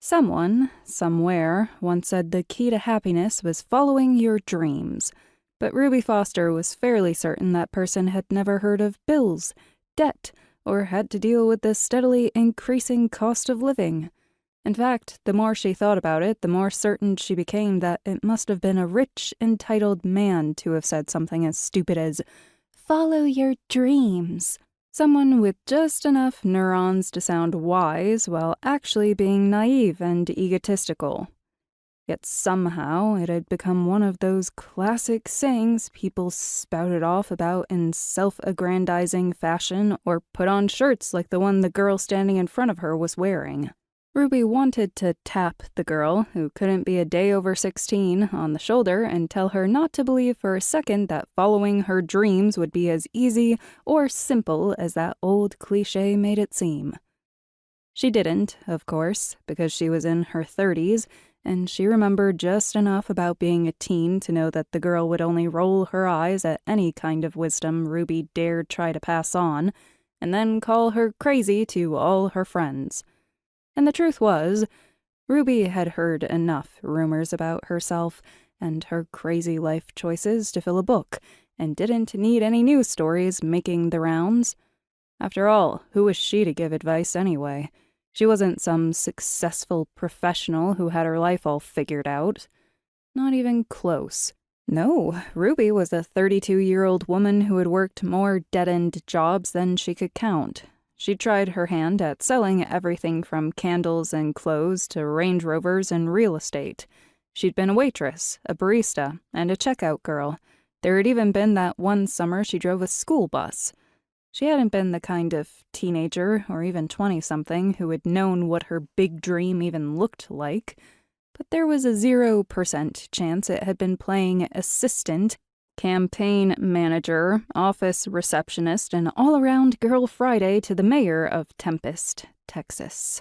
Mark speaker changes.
Speaker 1: Someone, somewhere, once said the key to happiness was following your dreams. But Ruby Foster was fairly certain that person had never heard of bills, debt, or had to deal with the steadily increasing cost of living. In fact, the more she thought about it, the more certain she became that it must have been a rich, entitled man to have said something as stupid as, "Follow your dreams." Someone with just enough neurons to sound wise while actually being naive and egotistical. Yet somehow it had become one of those classic sayings people spouted off about in self-aggrandizing fashion or put on shirts like the one the girl standing in front of her was wearing. Ruby wanted to tap the girl, who couldn't be a day over 16, on the shoulder and tell her not to believe for a second that following her dreams would be as easy or simple as that old cliché made it seem. She didn't, of course, because she was in her 30s, and she remembered just enough about being a teen to know that the girl would only roll her eyes at any kind of wisdom Ruby dared try to pass on, and then call her crazy to all her friends. And the truth was, Ruby had heard enough rumors about herself and her crazy life choices to fill a book, and didn't need any news stories making the rounds. After all, who was she to give advice anyway? She wasn't some successful professional who had her life all figured out. Not even close. No, Ruby was a 32-year-old woman who had worked more dead-end jobs than she could count. She'd tried her hand at selling everything from candles and clothes to Range Rovers and real estate. She'd been a waitress, a barista, and a checkout girl. There had even been that one summer she drove a school bus. She hadn't been the kind of teenager, or even 20-something, who had known what her big dream even looked like. But there was a 0% chance it had been playing assistant, campaign manager, office receptionist, and all-around Girl Friday to the mayor of Tempest, Texas.